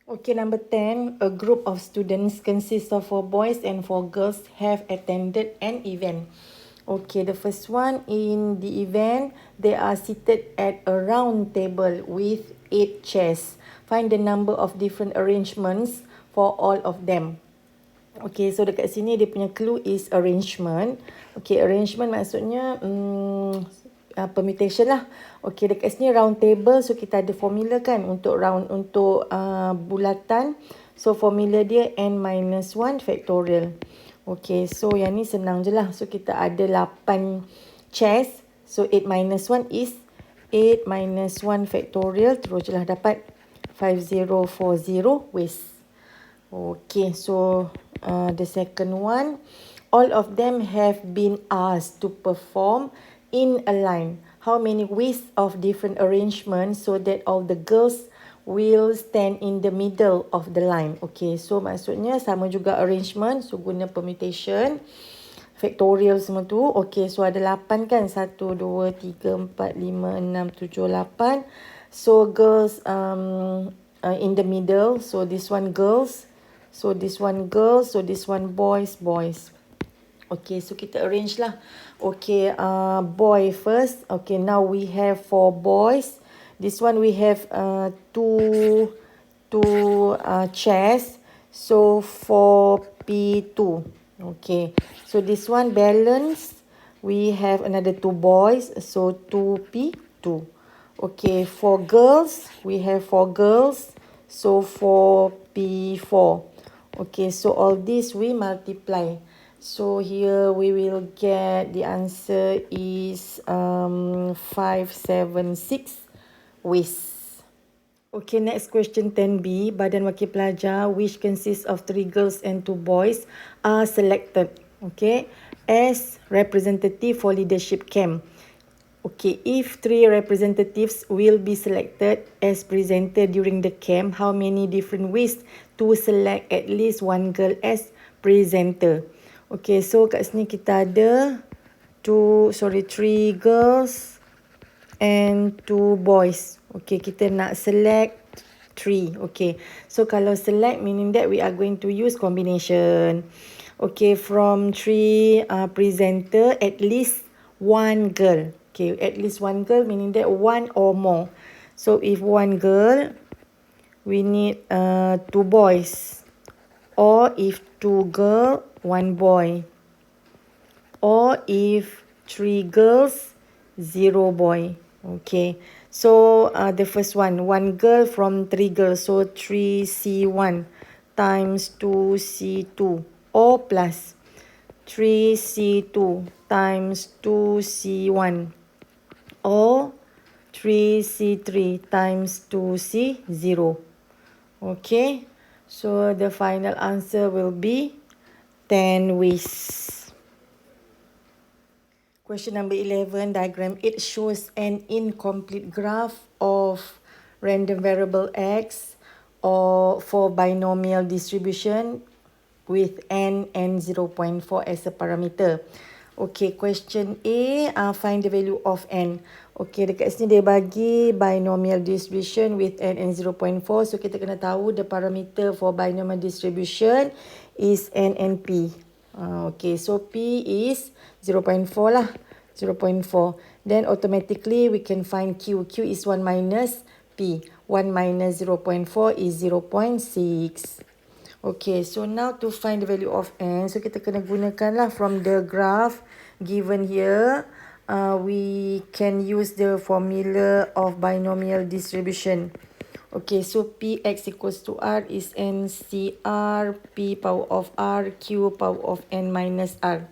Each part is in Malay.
Okay, number 10, a group of students consists of 4 boys and 4 girls have attended an event. Okay, the first one, in the event, they are seated at a round table with 8 chairs. Find the number of different arrangements for all of them. Okay, so dekat sini dia punya clue is arrangement. Okay, arrangement maksudnya permutation lah. Okay, dekat sini round table, so kita ada formula kan untuk round, untuk bulatan. So formula dia n-1 factorial. Okay, so yang ni senang je lah. So kita ada 8 chairs. So 8 minus 1 is 8 minus 1 factorial. Terus je lah dapat 5040 waste. Okay, so the second one, all of them have been asked to perform in a line. How many ways of different arrangements so that all the girls will stand in the middle of the line. Okay, so maksudnya sama juga arrangement, so guna permutation, factorial semua tu. Okay, so ada 8 kan, 1, 2, 3, 4, 5, 6, 7, 8. So girls in the middle, so this one girls. So this one girls, so this one boys. Okay, so kita arrange lah. Okay, boy first. Okay, now we have 4 boys. This one we have two chairs. So 4P2. Okay, so this one balance. We have another 2 boys. So 2P2. Okay, for girls, we have 4 girls. So 4P4. Okay, so all this we multiply. So here we will get the answer is 576 waste. Okay, next question 10B. Badan Wakil Pelajar which consists of 3 girls and 2 boys are selected, okay, as representative for leadership camp. Okay, if 3 representatives will be selected as presenter during the camp, how many different ways to select at least 1 girl as presenter? Okay, so kat sini kita ada 3 girls and 2 boys. Okay, kita nak select 3. Okay, so kalau select meaning that we are going to use combination. Okay, from 3 presenter, at least 1 girl. Okay, at least 1 girl meaning that 1 or more. So if 1 girl, we need 2 boys. Or if 2 girl, 1 boy. Or if 3 girls, 0 boy. Okay, so the first one, 1 girl from 3 girls. So 3C1 times 2C2 or plus 3C2 times 2C1 or 3C3 times 2C0. Okay, so the final answer will be 10 ways. Question number 11, diagram 8 shows an incomplete graph of random variable x or for binomial distribution with n and 0.4 as a parameter. Okay, question A, find the value of n. Okay, dekat sini dia bagi binomial distribution with n and 0.4. So, kita kena tahu the parameter for binomial distribution is n and p. Okay, so p is 0.4 lah. 0.4. Then, automatically, we can find q. Q is 1 minus p. 1 minus 0.4 is 0.6. Okay, so now to find the value of n, so kita kena gunakanlah from the graph given here. We can use the formula of binomial distribution. Okay, so px equals to r is ncr p power of r q power of n minus r.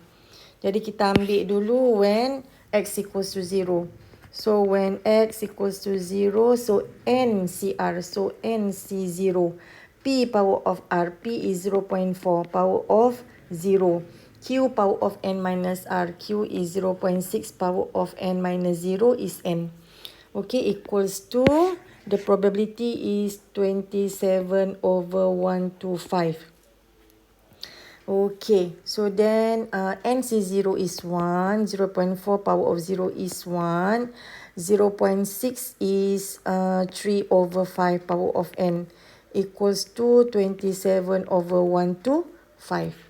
Jadi kita ambil dulu when x equals to 0. So when x equals to 0, so ncr, so nc0. P power of r, P is 0.4, power of 0. Q power of n minus r, Q is 0.6, power of n minus 0 is n. Okay, equals to, the probability is 27/125. Okay, so then NC0 is 1, 0.4 power of 0 is 1, 0.6 is 3/5 power of n. equals to 27 over 1 to 5.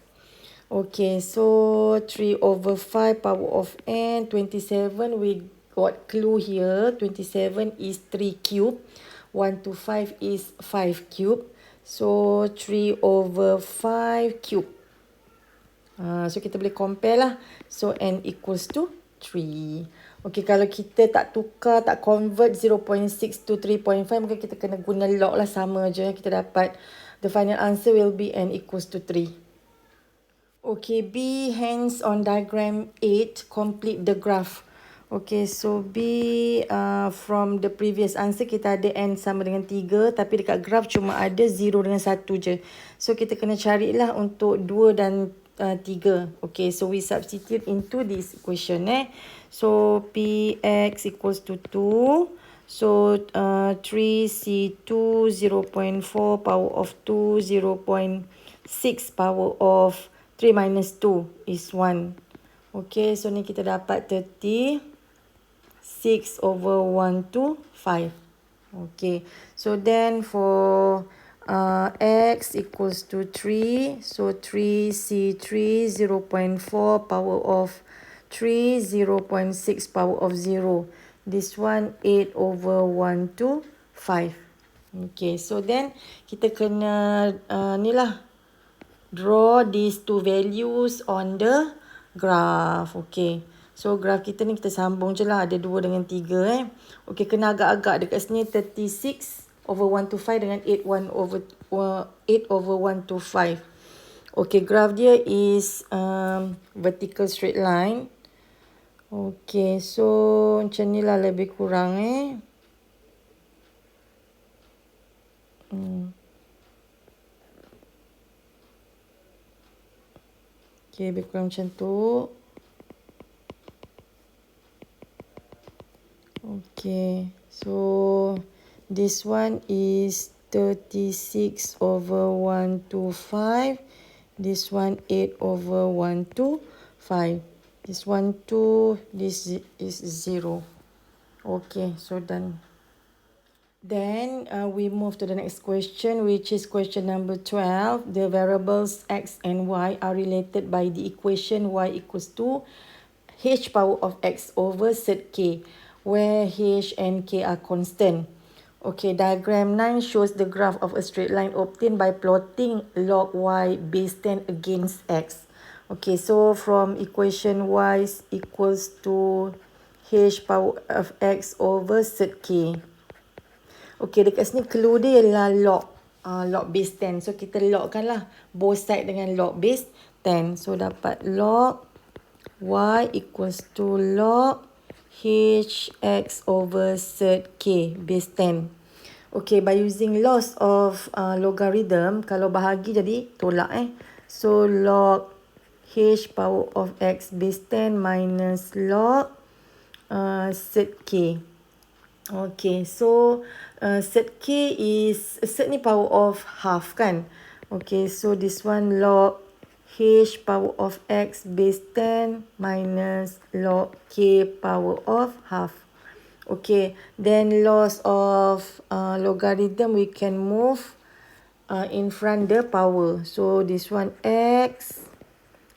Okay, so 3 over 5 power of n, 27, we got clue here. 27 is 3 cube. 1 to 5 is 5 cube. So 3 over 5 cube. So kita boleh compare lah. So n equals to 3. Okay, kalau kita tak tukar, tak convert 0.6 to 3.5, maka kita kena guna log lah, sama je. Kita dapat the final answer will be n equals to 3. Okay, B, hence on diagram 8, complete the graph. Okay, so B, from the previous answer, kita ada n sama dengan 3. Tapi dekat graph cuma ada 0 dengan 1 je. So, kita kena carilah untuk 2 dan 3. Okay, so we substitute into this equation. So, Px equals to 2. So, 3C2, 0.4 power of 2, 0.6 power of 3 minus 2 is 1. Okay, so ni kita dapat 36 over 1 to 5. Okay, so then for x equals to 3. So 3C3, 0.4 power of 3, 0.6 power of 0. This one 8 over 1 to 5. Okay, so then kita kena ni lah, draw these two values on the graph. Okay, so graph kita ni kita sambung je lah, ada 2 dengan 3. Okay, kena agak-agak dekat sini 36 over 1 to 5 dengan 8 over 1 to 5. Okay, graph dia is vertical straight line. Okay, so macam ni lah lebih kurang. Okay, lebih kurang macam tu. Okay, so this one is 36 over 1 to 5. This one 8 over 1 to 5. This one 2. This is 0. Okay, so done. Then we move to the next question, which is question number 12. The variables x and y are related by the equation y equals to h power of x over z k, where h and k are constant. Okay, diagram 9 shows the graph of a straight line obtained by plotting log y base 10 against x. Okay, so from equation y equals to h power of x over z k. Okay, dekat sini clue dia ialah log base 10. So, kita logkan lah both side dengan log base 10. So, dapat log y equals to log hx over zk base 10. Okay, by using laws of logarithm, kalau bahagi jadi tolak. So, log h power of x base 10 minus log zk. Okay, so Z ni power of half kan. Okay, so this one log h power of x base 10 minus log k power of half. Okay, then laws of logarithm, we can move in front the power. So this one x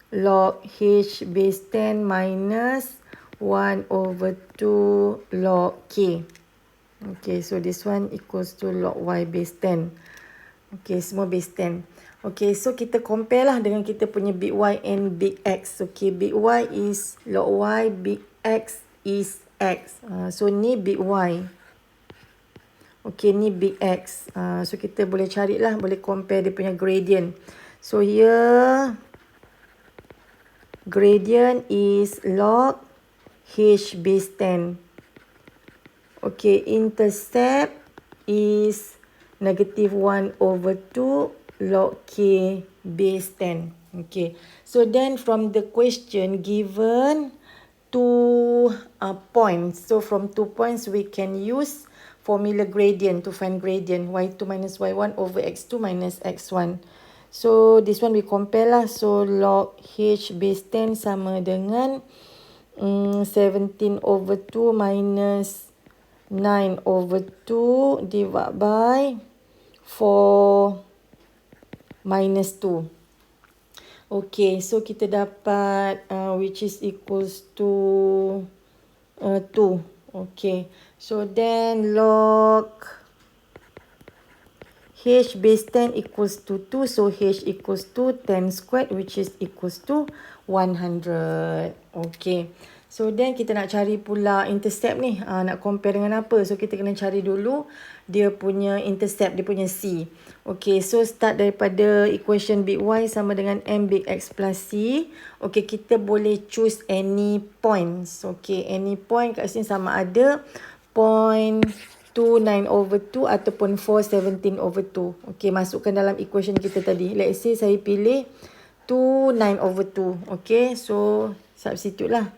log h base 10 minus 1 over 2 log k. Okay, so this one equals to log y base 10. Okay, semua base 10. Okay, so kita compare lah dengan kita punya big Y and big X. Okay, big Y is log Y, big X is X. So, ni big Y. Okay, ni big X. So, kita boleh carilah, boleh compare dia punya gradient. So, here, gradient is log H base 10. Okay, intercept is negative 1 over 2 log K base 10. Okay, so then from the question given 2 points. So from 2 points we can use formula gradient to find gradient. Y2 minus Y1 over X2 minus X1. So this one we compare lah. So log H base 10 sama dengan 17 over 2 minus 9 over 2 divided by 4 minus 2. Okay, so kita dapat which is equals to 2. Okay, so then log h base 10 equals to 2. So h equals to 10 squared, which is equals to 100. Okay, so then kita nak cari pula intercept ni. Nak compare dengan apa? So kita kena cari dulu dia punya intercept, dia punya C. Okay, so start daripada equation big Y sama dengan M big X plus C. Okay, kita boleh choose any points. Okay, any point kat sini sama ada point 2/9/2 ataupun 4/17/2. Okay, masukkan dalam equation kita tadi. Let's say saya pilih 2/9/2. Okay, so substitute lah.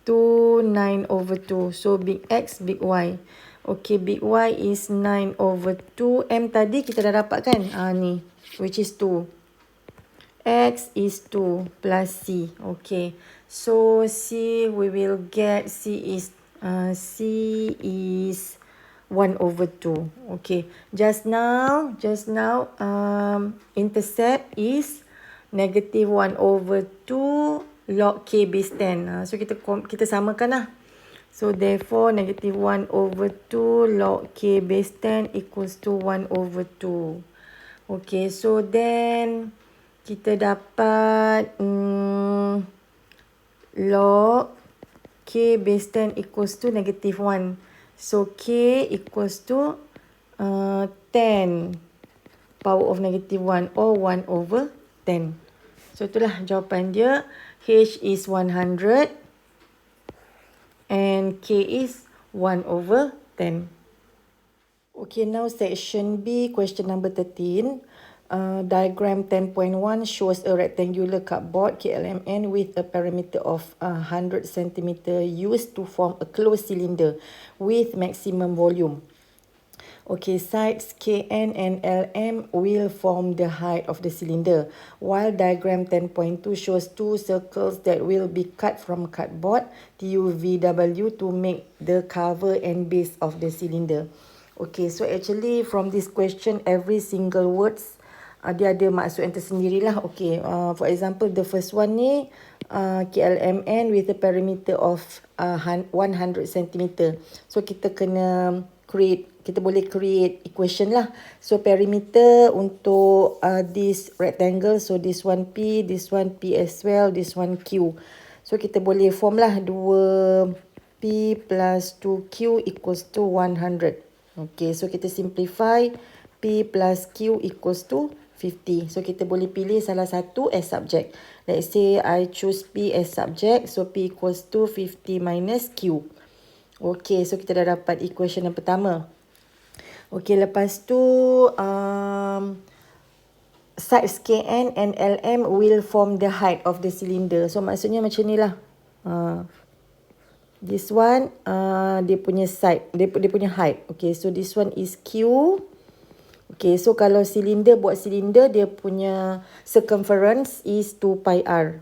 2/9/2. So big X, big Y. Okay, big Y is 9/2. M tadi kita dah dapat kan? Ni, which is 2. X is 2 plus C. Okay, so C we will get C is 1/2. Okay, just now intercept is negative 1/2 log K base 10. So kita samakan lah. So therefore negative 1/2 log K base 10 equals to 1/2. Okay, so then kita dapat log K base 10 equals to negative 1. So K equals to 10 power of negative 1 or 1/10. So itulah jawapan dia. H is 100 and K is 1/10. Okay, now section B, question number 13. Diagram 10.1 shows a rectangular cardboard KLMN with a perimeter of 100 cm used to form a closed cylinder with maximum volume. Okay, sides KN and LM will form the height of the cylinder, while diagram 10.2 shows two circles that will be cut from cardboard TUVW to make the cover and base of the cylinder. Okay, so actually from this question, every single words dia ada maksud yang tersendiri lah. Okay, for example, the first one ni KLMN with a perimeter of 100 cm. So kita kena kita boleh create equation lah. So perimeter untuk this rectangle, so this one P, this one P as well, this one Q. So kita boleh form lah 2P plus 2Q equals to 100. Okay, so kita simplify. P plus Q equals to 50. So kita boleh pilih salah satu as subject. Let's say I choose P as subject. So P equals to 50 minus Q. Okay, so kita dah dapat equation yang pertama. Okay, lepas tu sides KN and LM will form the height of the cylinder. So maksudnya macam ni lah. This one dia punya side, dia punya height. Okay, so this one is Q. Okay, so kalau buat silinder, dia punya circumference is 2 pi r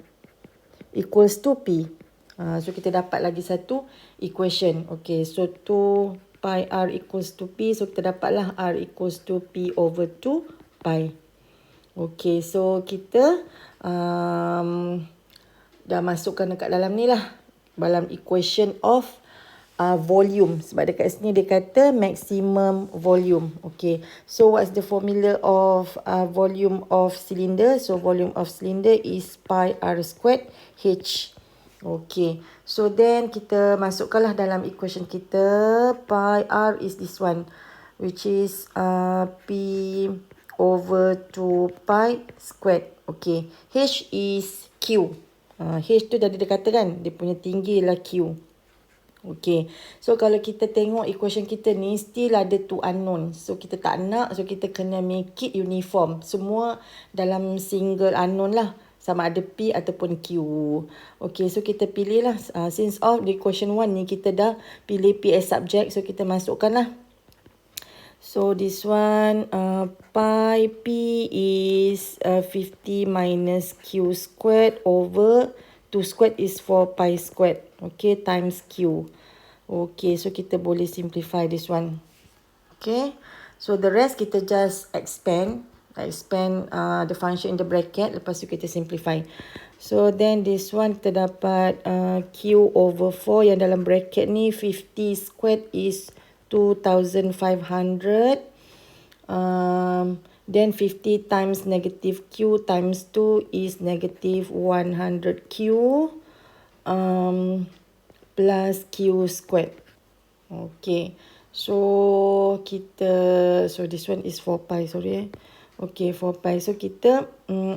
equals to P. So kita dapat lagi satu equation. Okay, so 2 pi r equals to P. So kita dapatlah r equals to P over 2 pi. Okay, so kita dah masukkan dekat dalam ni lah. Dalam equation of volume. Sebab dekat sini dia kata maximum volume. Okay, so what's the formula of volume of cylinder? So volume of cylinder is pi r squared H. Okay, so then kita masukkanlah dalam equation kita. Pi r is this one, which is P over 2 pi squared. Okay, H is Q. H tu dah dia kata kan, dia punya tinggi lah Q. Okay, so kalau kita tengok equation kita ni, still ada two unknown. So kita tak nak, so kita kena make it uniform. Semua dalam single unknown lah, sama ada P ataupun Q. Okay, so kita pilih lah. Since of the equation 1 ni, kita dah pilih P as subject. So kita masukkan lah. So this one, pi P is 50 minus Q squared over 2 squared is 4 pi squared. Okay, times Q. Okay, so kita boleh simplify this one. Okay, So the rest kita just expand the function in the bracket, lepas tu kita simplify. So then this one kita dapat Q over 4 yang dalam bracket ni 50 squared is 2500. Then 50 times negative Q times 2 is negative 100Q plus Q squared. Okay. So this one is 4 pi, sorry. Okay, 4 pi. So kita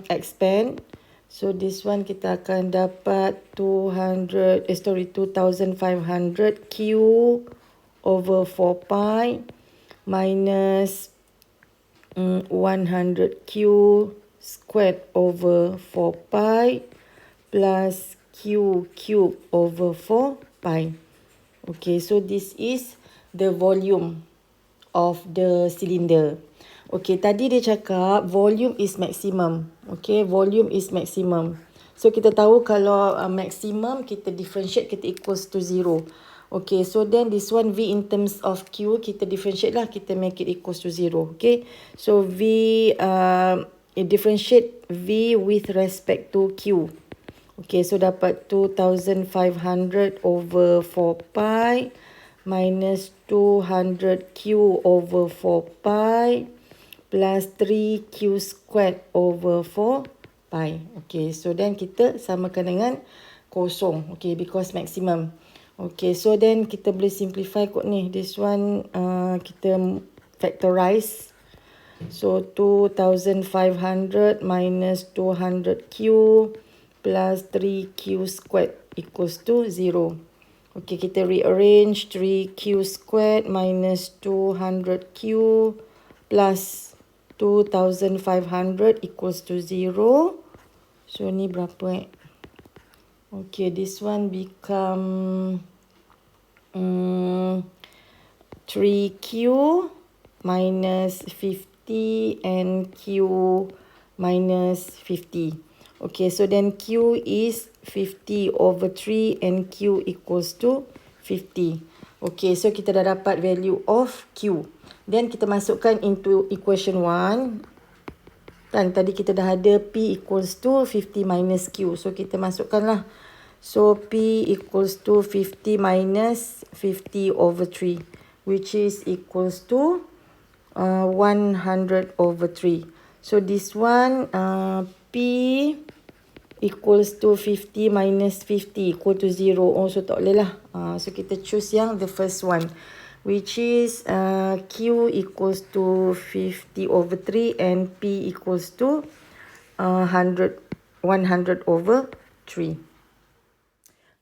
expand. So this one kita akan dapat 2500 Q over 4 pi minus 100Q squared over 4 pi plus Q cube over 4 pi. Okay, so this is the volume of the cylinder. Okay, tadi dia cakap volume is maximum. Okay, volume is maximum. So kita tahu kalau maximum kita differentiate kita equals to 0. Okay, so then this one V in terms of Q kita differentiate lah, kita make it equals to 0. Okay, so V differentiate V with respect to Q. Okay, so dapat 2500 over 4 pi minus 200Q over 4 pi plus 3Q squared over 4 pi. Okay, so then kita samakan dengan kosong. Okay, because maximum. Okay, so then kita boleh simplify kot ni. This one kita factorize. So 2500 minus 200Q plus 3Q squared equals to 0. Okay, kita rearrange 3Q squared minus 200Q plus 2500 equals to 0. So ni berapa Okay, this one become 3Q minus 50 and Q minus 50. Okay, so then Q is 50 over 3 and Q equals to 50. Okay, so kita dah dapat value of Q. Then kita masukkan into equation 1. Dan tadi kita dah ada P equals to 50 minus Q. So kita masukkan lah. So P equals to 50 minus 50 over 3. Which is equals to 100 over 3. So this one P equals to 50 minus 50 equal to 0. Oh, so tak boleh lah. So kita choose yang the first one. Which is Q equals to 50 over 3 and P equals to 100 over 3.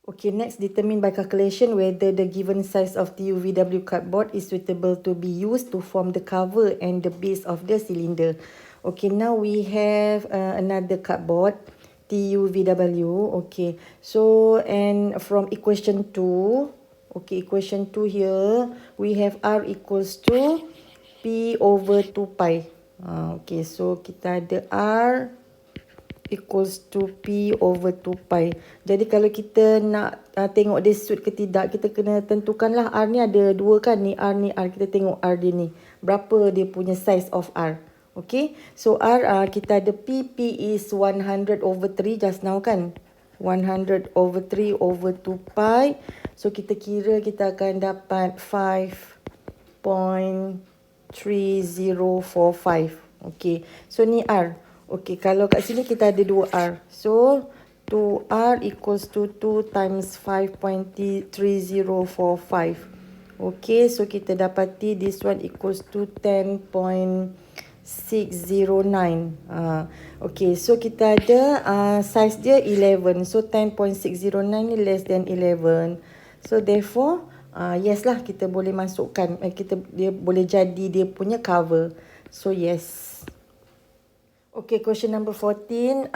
Okay, next, determine by calculation whether the given size of the UVW cardboard is suitable to be used to form the cover and the base of the cylinder. Okay, now we have another cardboard, TUVW. Okay, so and from equation 2, okay, equation 2 here, we have R equals to P over 2 pi. Okay, so kita ada R equals to P over 2 pi. Jadi kalau kita nak tengok dia suit ke tidak, kita kena tentukanlah R ni ada dua kan, ni R ni R. Kita tengok R dia ni, berapa dia punya size of R. Okay, so R kita ada P is 100 over 3 just now kan. 100 over 3 over 2 pi. So kita kira kita akan dapat 5.3045. Okay, so ni R. Okay, kalau kat sini kita ada 2R. So 2R equals to 2 times 5.3045. Okay, so kita dapati this one equals to 10.609. Okay, so kita ada size dia 11. So 10.609 ni less than 11. So therefore, yes lah, kita boleh masukkan. Dia boleh jadi dia punya cover. So yes. Okay, question number 14.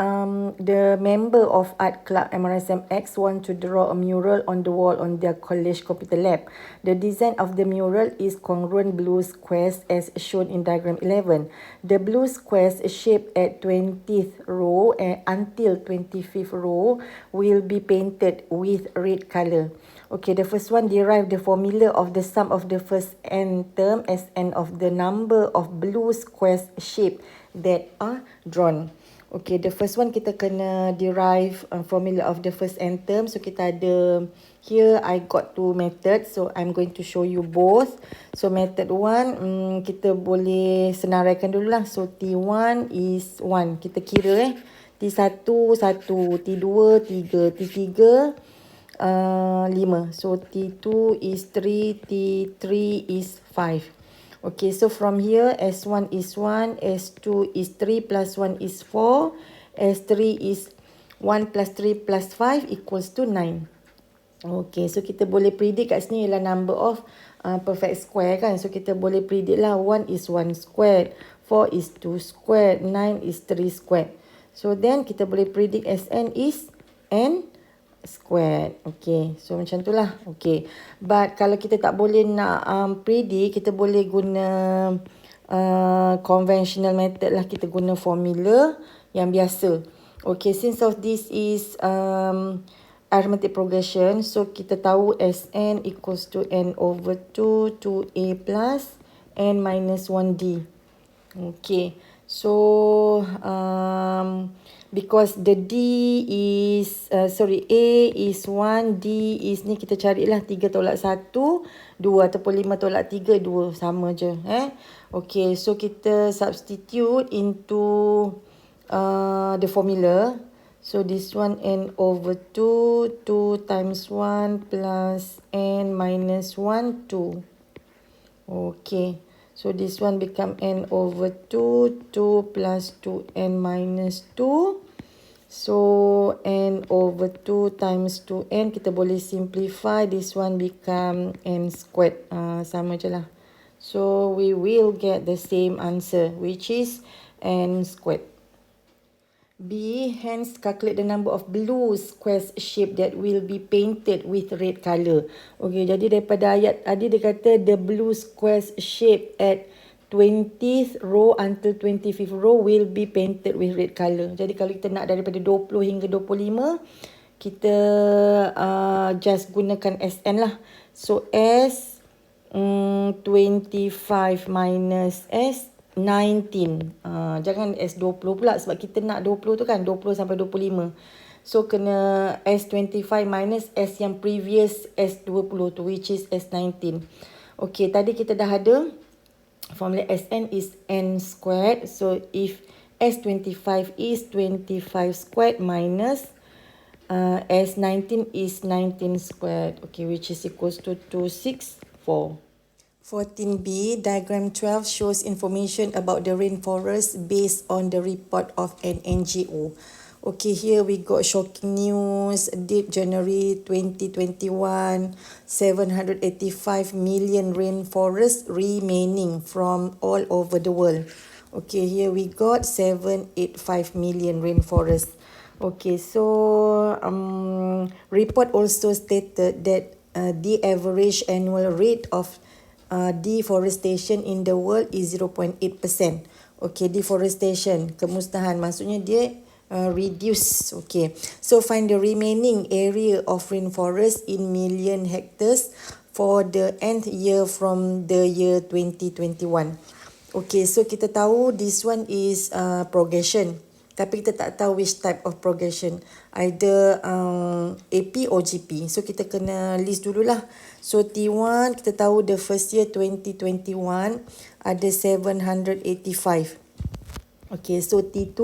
The member of Art Club MRSM X want to draw a mural on the wall on their college computer lab. The design of the mural is congruent blue squares as shown in diagram 11. The blue squares shaped at 20th row and until 25th row will be painted with red color. Okay, the first one, derive the formula of the sum of the first n term as n of the number of blue squares shape that are drawn. Okay, the first one kita kena derive formula of the first n term. So kita ada, here I got two methods. So I'm going to show you both. So method 1, kita boleh senaraikan dulu lah. So T1 is 1. Kita kira T1, 1. T2, 3. T3, 5. So T2 is 3, T3 is 5. Okay, so from here, S1 is 1, S2 is 3 plus 1 is 4, S3 is 1 plus 3 plus 5 equals to 9. Okay, so kita boleh predict kat sini ialah number of perfect square kan. So kita boleh predict lah 1 is 1 squared, 4 is 2 squared, 9 is 3 squared. So then kita boleh predict Sn is n squared. Okay, so macam tu lah. Okay, but kalau kita tak boleh nak predict, kita boleh guna conventional method lah. Kita guna formula yang biasa. Okay, since of this is arithmetic progression, so kita tahu Sn equals to n over 2 2a plus n minus 1d. Okay, so because the D is, A is 1, D is ni kita carilah 3 tolak 1, 2 ataupun 5 tolak 3, 2. Sama je. Okay, so kita substitute into the formula. So this one n over 2, 2 times 1 plus n minus 1, 2. Okay. So this one become n over 2, 2 plus 2n minus 2. So n over 2 times 2n, kita boleh simplify. This one become n squared. Sama je lah. So we will get the same answer, which is n squared. B, hence calculate the number of blue squares shape that will be painted with red colour. Okay, jadi daripada ayat tadi dia kata the blue squares shape at 20th row until 25th row will be painted with red colour. Jadi kalau kita nak daripada 20 hingga 25, kita just gunakan Sn lah. So S 25 minus S 19. Jangan S20 pula sebab kita nak 20 tu kan, 20 sampai 25. So kena S25 minus S yang previous S20 tu, which is S19. Okay, tadi kita dah ada formula Sn is n squared. So if S25 is 25 squared minus S19 is 19 squared. Okay, which is equals to 264. 14b, diagram 12 shows information about the rainforest based on the report of an NGO. Okay, here we got shocking news, date January 2021, 785 million rainforests remaining from all over the world. Okay, here we got 785 million rainforests. Okay, so report also stated that the average annual rate of deforestation in the world is 0.8%. Okay, deforestation, kemusnahan, maksudnya dia reduce. Okay, so find the remaining area of rainforest in million hectares for the nth year from the year 2021. Okay, so kita tahu this one is progression. Tapi kita tak tahu which type of progression. Either AP or GP. So kita kena list dululah. So T1 kita tahu the first year 2021 ada 785. Okay, so T2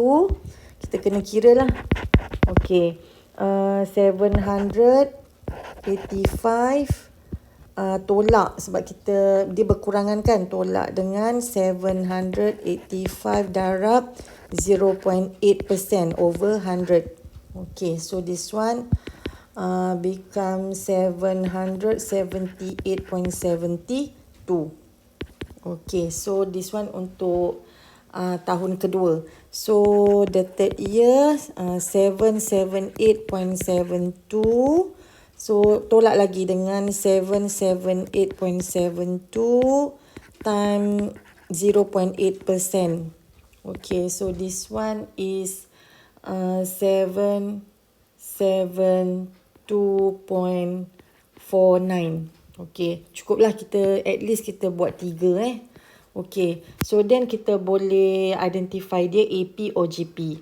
kita kena kira lah. Okay, 785 tolak sebab dia berkurangan kan, tolak dengan 785 darab 0.8% over 100. Okay, so this one become 778.72. Okay, so this one untuk tahun kedua. So the third year 778.72. So tolak lagi dengan 778.72 times 0.8%. Okay, so this one is 772.5 49. Okay, cukuplah kita, at least kita buat 3 Okay, so then kita boleh identify dia AP or GP.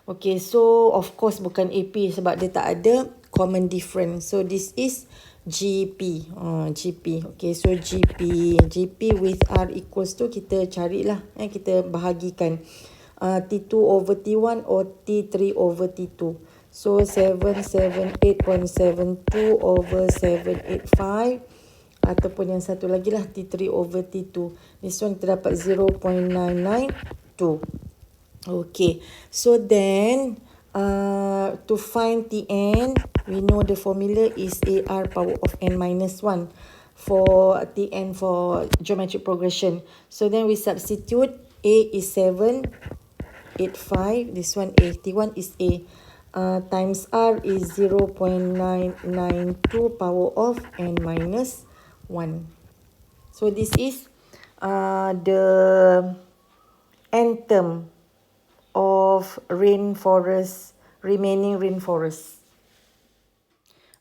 Okay, so of course bukan AP sebab dia tak ada common difference. So this is GP. GP. Okay, so GP with R equals to, kita carilah. Kita bahagikan. T2 over T1 or T3 over T2. So 778.72 over 785. Ataupun yang satu lagi lah, T3 over T2. This one kita dapat 0.992. Okay, so then to find Tn, we know the formula is AR power of n minus 1 for Tn for geometric progression. So then we substitute. A is 785, this one A, T1 is A, times R is 0.992 power of n minus 1. So this is the n term of remaining rainforest.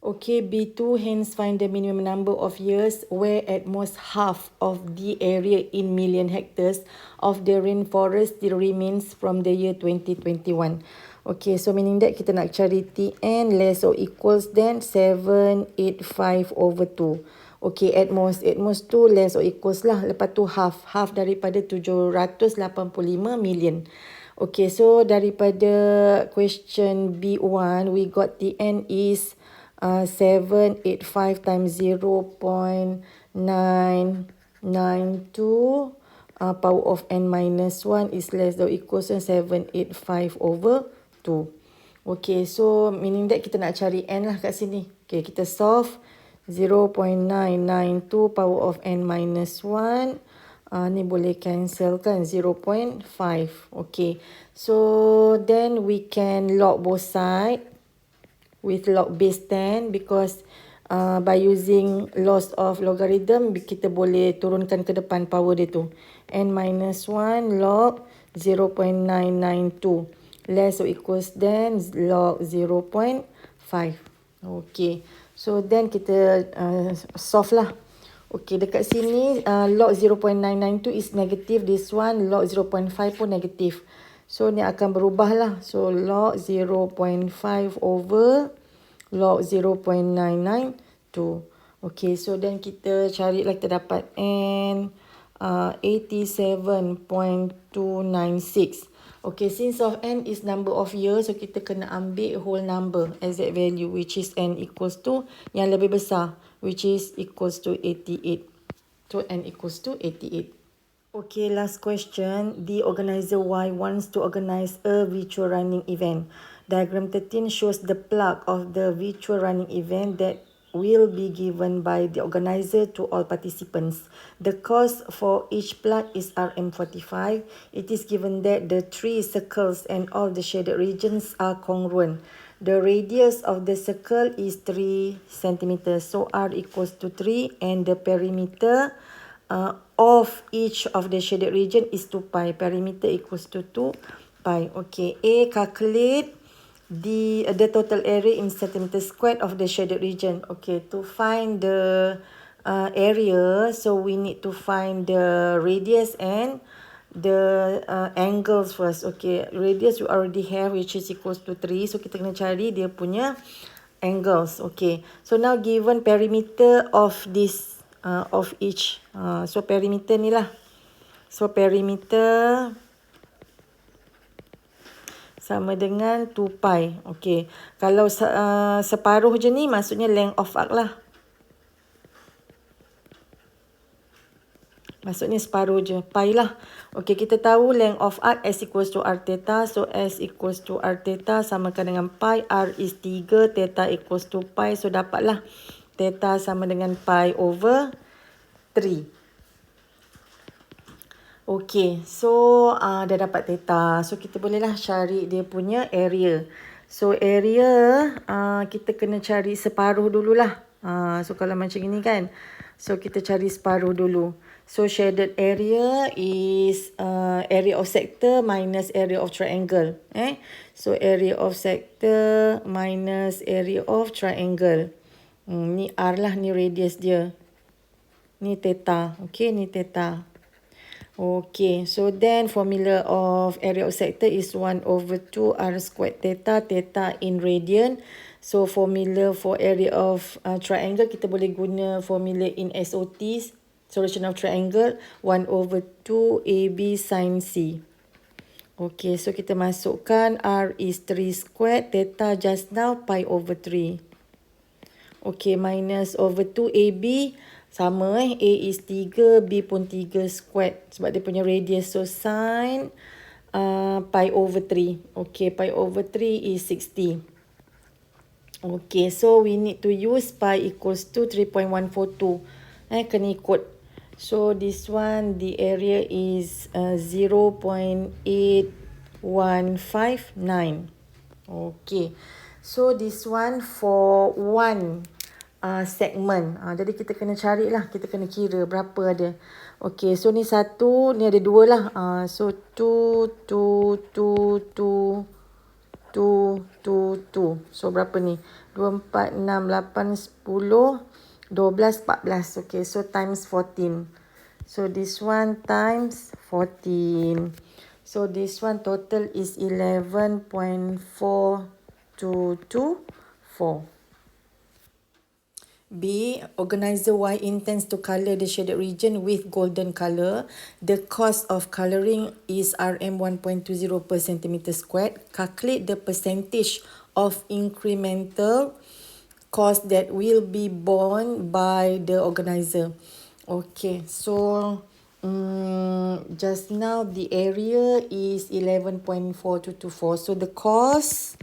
Okay, B2, hence find the minimum number of years where at most half of the area in million hectares of the rainforest still remains from the year 2021. Okay, so meaning that kita nak cari Tn less or equals than 785 over 2. Okay, at most 2 less or equals lah. Lepas tu half daripada 785 million. Okay, so daripada question B1, we got Tn is 785 times 0.992 power of n minus 1 is less than or equals to 785 over 2. Okay, so meaning that kita nak cari n lah kat sini. Okay, kita solve 0.992 power of n minus 1. Ni boleh cancel kan, 0.5. Okay, so then we can log both sides with log base 10 because by using loss of logarithm kita boleh turunkan ke depan power dia tu. N minus 1 log 0.992 less or equals than log 0.5. Okay, so then kita solve lah. Okay, dekat sini log 0.992 is negative. This one log 0.5 pun negative. So ni akan berubah lah. So log 0.5 over log 0.992. Okay, so then kita cari lah, kita dapat n 87.296. Okay, since of n is number of years, so kita kena ambil whole number, exact value, which is n equals to yang lebih besar, which is equals to 88. So n equals to 88. Okay, last question. The organizer Y wants to organize a virtual running event. Diagram 13 shows the plug of the virtual running event that will be given by the organizer to all participants. The cost for each plug is Rm45. It is given that the three circles and all the shaded regions are congruent. The radius of the circle is 3 centimeters. So R equals to 3 and the perimeter of each of the shaded region is 2 pi. Perimeter equals to 2 pi. Okay, A, calculate the total area in centimeter squared of the shaded region. Okay, to find the area, so we need to find the radius and the angles first. Okay, radius we already have, which is equals to 3. So kita kena cari dia punya angles. Okay, so now given perimeter of this of each, so perimeter ni lah. So perimeter sama dengan 2 pi. Okay, kalau separuh je ni maksudnya length of arc lah. Maksudnya separuh je, pi lah. Okay, kita tahu length of arc S equals to R theta. So S equals to R theta samakan dengan pi. R is 3, theta equals to pi. So dapatlah theta sama dengan pi over 3. Okay, so dah dapat theta. So kita bolehlah cari dia punya area. So area kita kena cari separuh dululah. So kalau macam ini kan. So kita cari separuh dulu. So shaded area is area of sector minus area of triangle. So area of sector minus area of triangle. Ni R lah, ni radius dia. Ni theta. Okay, ni theta. Okay, so then formula of area of sector is 1 over 2 r squared theta, theta in radian. So formula for area of triangle, kita boleh guna formula in SOT, solution of triangle, 1 over 2 AB sin C. Okay, so kita masukkan R is 3 squared, theta just now pi over 3. Okay, minus over 2AB. Sama A is 3, B pun 3 squared. Sebab dia punya radius. So, sin pi over 3. Okay, pi over 3 is 60. Okay, so we need to use pi equals to 3.142. Kena ikut. So, this one, the area is 0.8159. Okay, so this one for one segment. Jadi kita kena carilah, kita kena kira berapa ada. Okay, so ni satu, ni ada dua lah. So 2, 2, 2, 2, 2, 2, 2. So berapa ni? 2, 4, 6, 8, 10, 12, 14. Okay, so times 14. So this one times 14. So this one total is 11.4224. B. Organizer Y intends to colour the shaded region with golden colour. The cost of colouring is Rm 1.20 per centimeter squared. Calculate the percentage of incremental cost that will be borne by the organizer. Okay, so just now the area is 11.4224. So the cost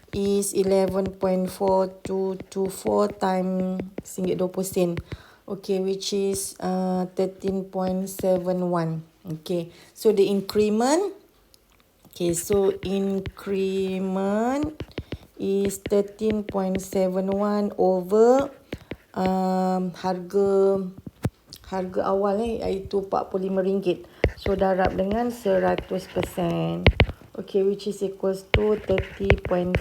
is 11.4224 times RM20. Okay, which is 13.71. Okay, so the increment. Okay, so increment is 13.71 over harga awal iaitu RM45. So darab dengan 100%. Okay, which is equals to 30.46%.